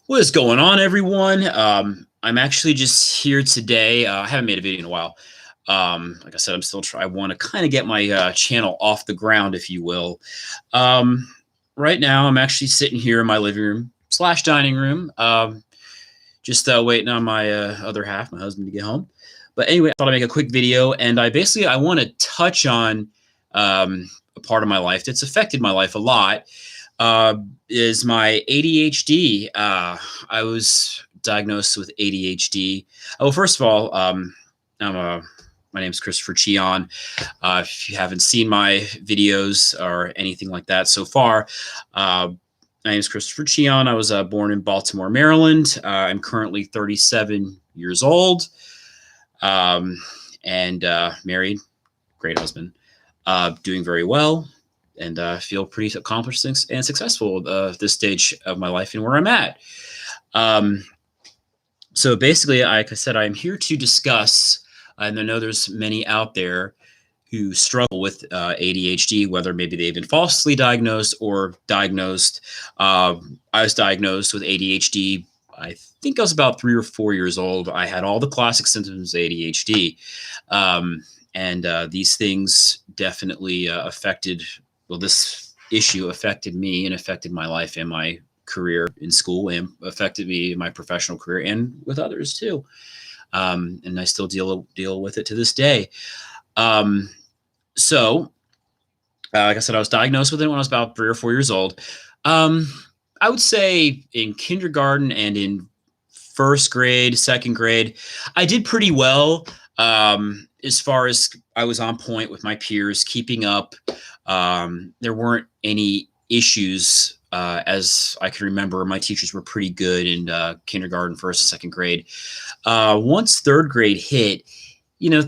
What is going on, everyone? I'm actually just here today. I haven't made a video in a while. Like I said, I'm still trying. I want to kind of get my channel off the ground, if you will. Um, right now, I'm actually sitting here in my living room slash dining room, just waiting on my other half, my husband, to get home. But anyway, I thought I'd make a quick video, and I want to touch on a part of my life that's affected my life a lot uh, is my ADHD. I was diagnosed with ADHD. Oh, first of all, I'm a my name is Christopher Chion. If you haven't seen my videos or anything like that so far, my name is Christopher Chion. I was born in Baltimore, Maryland. I'm currently 37 years old and married, great husband, doing very well, and feel pretty accomplished and successful at this stage of my life and where I'm at. Um, so basically, like I said, I'm here to discuss, and I know there's many out there who struggle with ADHD, whether maybe they've been falsely diagnosed or diagnosed. I was diagnosed with ADHD. I think I was about 3 or 4 years old. I had all the classic symptoms of ADHD. And these things definitely affected, well, this issue affected me and affected my life and my career in school and affected me in my professional career and with others too. And I still deal with it to this day. Um, so, like I said, I was diagnosed with it when I was about 3 or 4 years old. Um, I would say in kindergarten and in first grade, second grade, I did pretty well. As far as I was on point with my peers, keeping up. There weren't any issues as I can remember. My teachers were pretty good in kindergarten, first and second grade. Once third grade hit,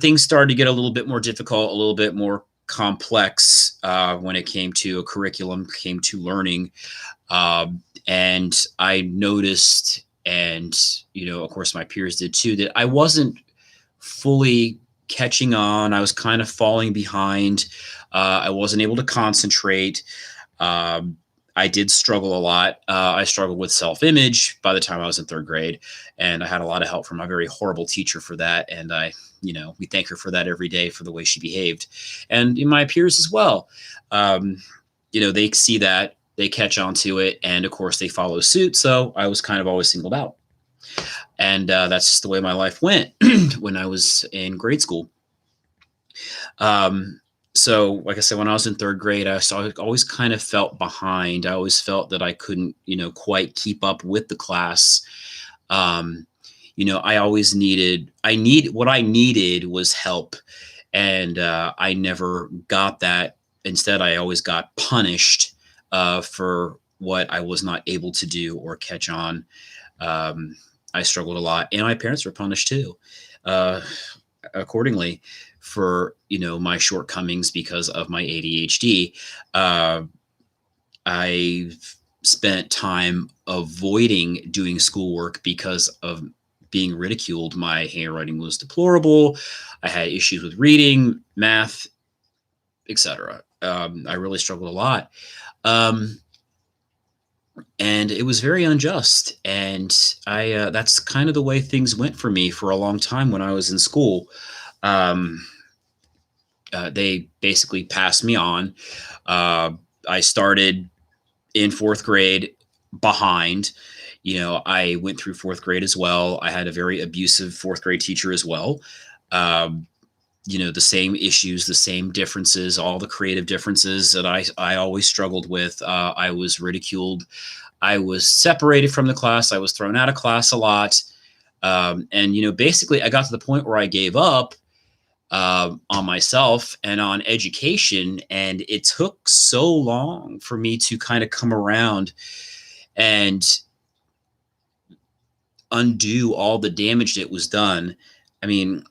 things started to get a little bit more difficult, a little bit more complex when it came to a curriculum, came to learning. And I noticed, and, of course, my peers did too, that I wasn't fully catching on. I was kind of falling behind. I wasn't able to concentrate. I did struggle a lot. I struggled with self-image by the time I was in third grade, and I had a lot of help from a very horrible teacher for that. And we thank her for that every day for the way she behaved, and in my peers as well. They see that, they catch on to it, and of course they follow suit. So I was kind of always singled out, and that's just the way my life went when I was in grade school. So, like I said, when I was in third grade, I always kind of felt behind. I always felt that I couldn't, quite keep up with the class. I always what I needed was help, and I never got that. Instead, I always got punished for what I was not able to do or catch on. I struggled a lot, and my parents were punished too, accordingly, for my shortcomings because of my ADHD. I spent time avoiding doing schoolwork because of being ridiculed. My handwriting was deplorable. I had issues with reading, math, etc. I really struggled a lot. And it was very unjust. And that's kind of the way things went for me for a long time when I was in school. They basically passed me on. I started in fourth grade behind. I went through fourth grade as well. I had a very abusive fourth grade teacher as well. The same issues, the same differences, all the creative differences that I always struggled with. I was ridiculed. I was separated from the class. I was thrown out of class a lot. And basically I got to the point where I gave up on myself and on education. And it took so long for me to kind of come around and undo all the damage that was done. I mean,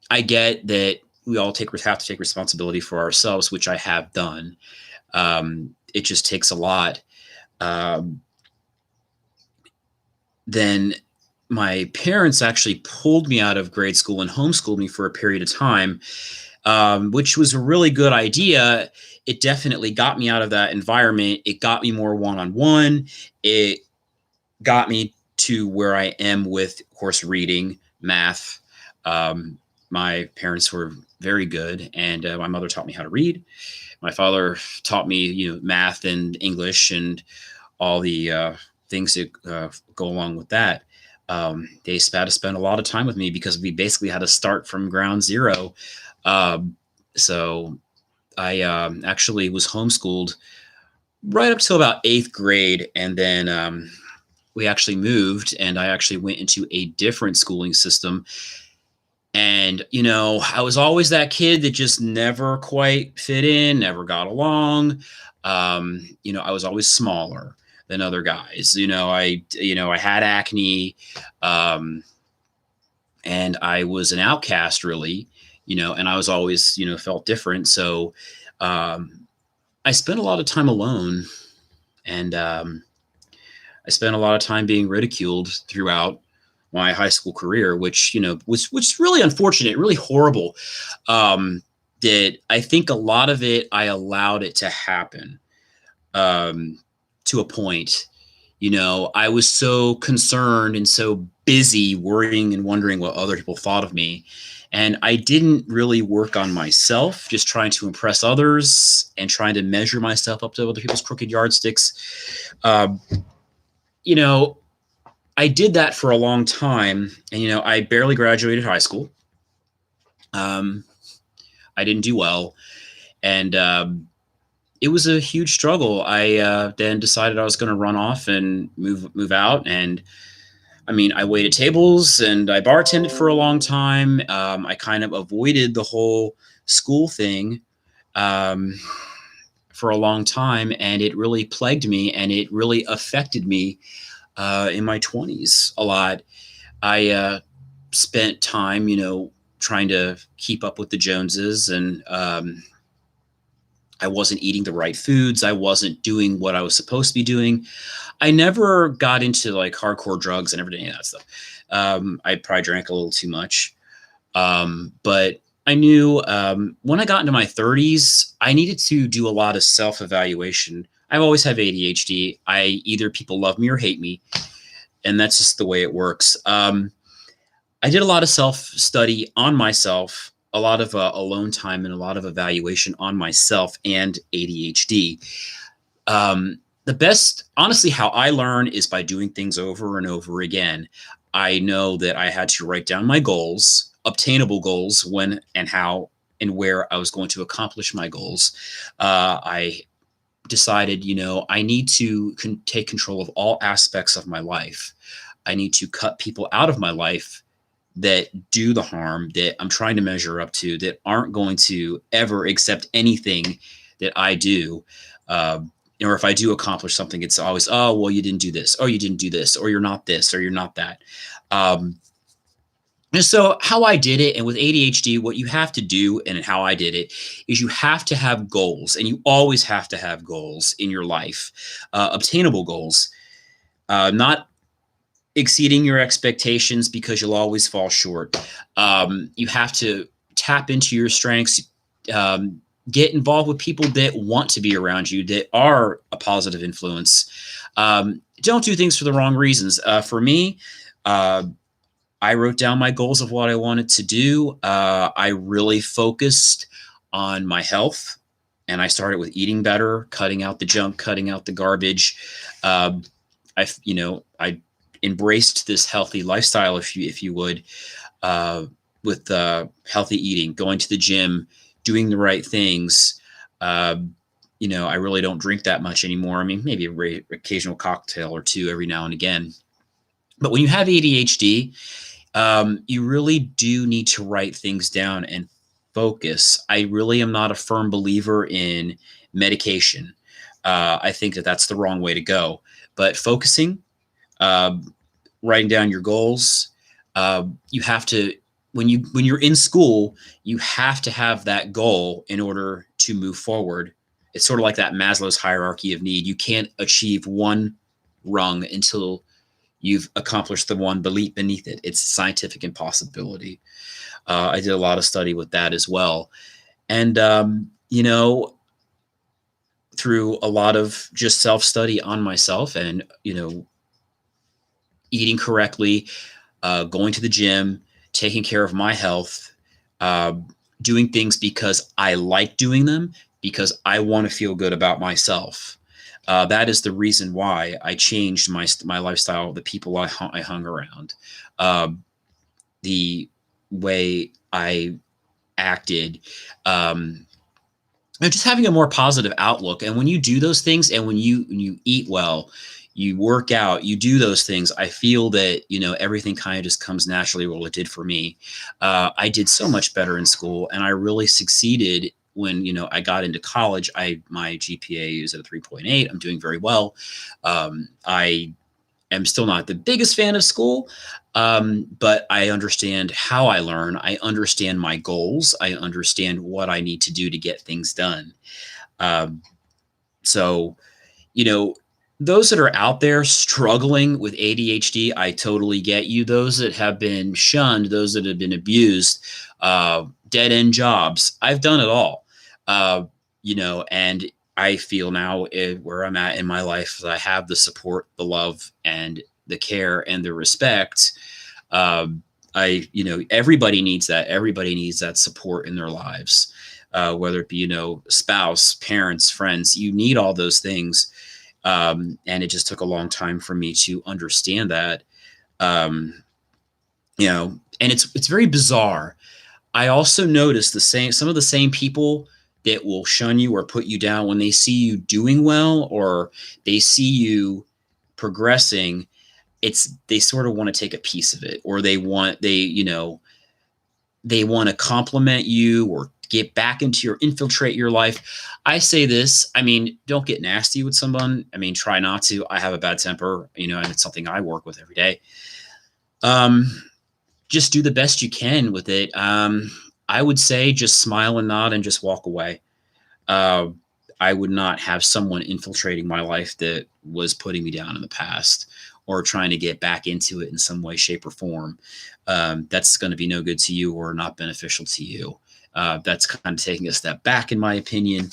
I get that we all have to take responsibility for ourselves, which I have done. It just takes a lot. Then my parents actually pulled me out of grade school and homeschooled me for a period of time, which was a really good idea. It definitely got me out of that environment. It got me more one-on-one. It got me to where I am with, of course, reading, math. Um, my parents were very good, and my mother taught me how to read. My father taught me, math and English and all the things that go along with that. They had to spend a lot of time with me because we basically had to start from ground zero. So I actually was homeschooled right up till about eighth grade, and then we actually moved, and I actually went into a different schooling system. And I was always that kid that just never quite fit in, never got along. I was always smaller than other guys. I had acne, um, and I was an outcast, really. And I was always felt different. So um, I spent a lot of time alone, and I spent a lot of time being ridiculed throughout my high school career, which was really unfortunate, really horrible. That I think a lot of it, I allowed it to happen to a point. I was so concerned and so busy worrying and wondering what other people thought of me. And I didn't really work on myself, just trying to impress others and trying to measure myself up to other people's crooked yardsticks. You know, I did that for a long time, and I barely graduated high school. Um, I didn't do well, and it was a huge struggle. I then decided I was going to run off and move out, and I mean, I waited tables and I bartended for a long time. I kind of avoided the whole school thing um, for a long time, and it really plagued me, and it really affected me in my 20s a lot. I spent time, trying to keep up with the Joneses, and I wasn't eating the right foods. I wasn't doing what I was supposed to be doing. I never got into like hardcore drugs and everything, that stuff. I probably drank a little too much. But I knew when I got into my 30s, I needed to do a lot of self evaluation. I've always had ADHD. Either people love me or hate me, and that's just the way it works. I did a lot of self study on myself, a lot of alone time, and a lot of evaluation on myself and ADHD. The best, honestly, how I learn is by doing things over and over again. I know that I had to write down my goals, obtainable goals, when and how and where I was going to accomplish my goals. I decided, I need to take control of all aspects of my life. I need to cut people out of my life that do the harm, that I'm trying to measure up to, that aren't going to ever accept anything that I do. Or if I do accomplish something, it's always, oh, well, you didn't do this, or you didn't do this, or you're not this, or you're not that. And so how I did it, and with ADHD, what you have to do, and how I did it, is you have to have goals, and you always have to have goals in your life, obtainable goals, not exceeding your expectations, because you'll always fall short. You have to tap into your strengths, get involved with people that want to be around you, that are a positive influence. Don't do things for the wrong reasons. For me, I wrote down my goals of what I wanted to do. I really focused on my health, and I started with eating better, cutting out the junk, cutting out the garbage. I embraced this healthy lifestyle, if you would, with healthy eating, going to the gym, doing the right things. I really don't drink that much anymore. I mean, maybe an occasional cocktail or two every now and again. But when you have ADHD, you really do need to write things down and focus. I really am not a firm believer in medication. I think that that's the wrong way to go. But focusing, writing down your goals, you have to, when you're in school, you have to have that goal in order to move forward. It's sort of like that Maslow's hierarchy of need. You can't achieve one rung until you've accomplished the one beneath it. It's a scientific impossibility. I did a lot of study with that as well. And, through a lot of just self-study on myself, and, eating correctly, going to the gym, taking care of my health, uh, doing things because I like doing them, because I want to feel good about myself. That is the reason why I changed my lifestyle, the people I hung around, the way I acted, um, and just having a more positive outlook. And when you do those things, and when you eat well, you work out, you do those things, I feel that everything kind of just comes naturally. Well, it did for me. I did so much better in school, and I really succeeded when I got into college. My GPA is at a 3.8. I'm doing very well. I am still not the biggest fan of school, but I understand how I learn. I understand my goals. I understand what I need to do to get things done. Um, so, you know, those that are out there struggling with ADHD, I totally get you. Those that have been shunned, those that have been abused, dead end jobs, I've done it all. And I feel now where I'm at in my life that I have the support, the love, and the care and the respect. Everybody needs that. Everybody needs that support in their lives, whether it be, spouse, parents, friends. You need all those things. And it just took a long time for me to understand that. And it's very bizarre. I also notice some of the same people that will shun you or put you down when they see you doing well, or they see you progressing. They sort of want to take a piece of it, or they want to compliment you or get back into infiltrate your life. I say this, don't get nasty with someone. Try not to. I have a bad temper, and it's something I work with every day. Just do the best you can with it. I would say just smile and nod and just walk away. I would not have someone infiltrating my life that was putting me down in the past or trying to get back into it in some way, shape, or form. That's going to be no good to you or not beneficial to you. That's kind of taking a step back, in my opinion.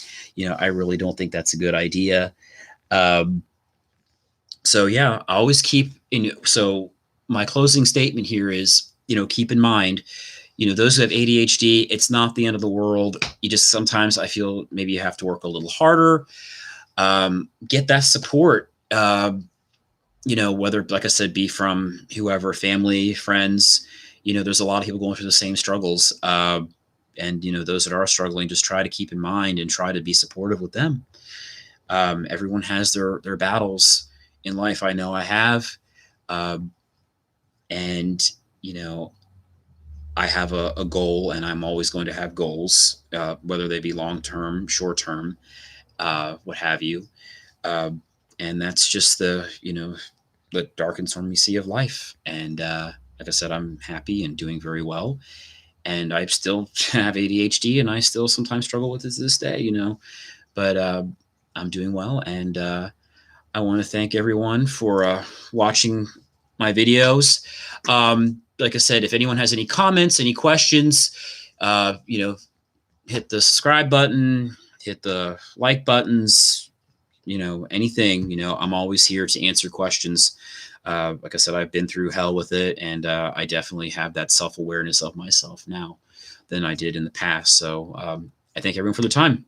I really don't think that's a good idea. So yeah, I always so my closing statement here is, keep in mind, those who have ADHD, it's not the end of the world. Sometimes I feel maybe you have to work a little harder. Get that support, whether, like I said, be from whoever, family, friends. There's a lot of people going through the same struggles. And those that are struggling, just try to keep in mind and try to be supportive with them. Everyone has their battles in life. I know I have. And I have a goal, and I'm always going to have goals, whether they be long-term, short-term, what have you. And that's just the dark and stormy sea of life. And like I said, I'm happy and doing very well. And I still have ADHD, and I still sometimes struggle with it to this day, but I'm doing well. And I want to thank everyone for watching my videos. Like I said, if anyone has any comments, any questions, hit the subscribe button, hit the like buttons, anything. I'm always here to answer questions. Like I said, I've been through hell with it, and I definitely have that self-awareness of myself now than I did in the past. So I thank everyone for their time.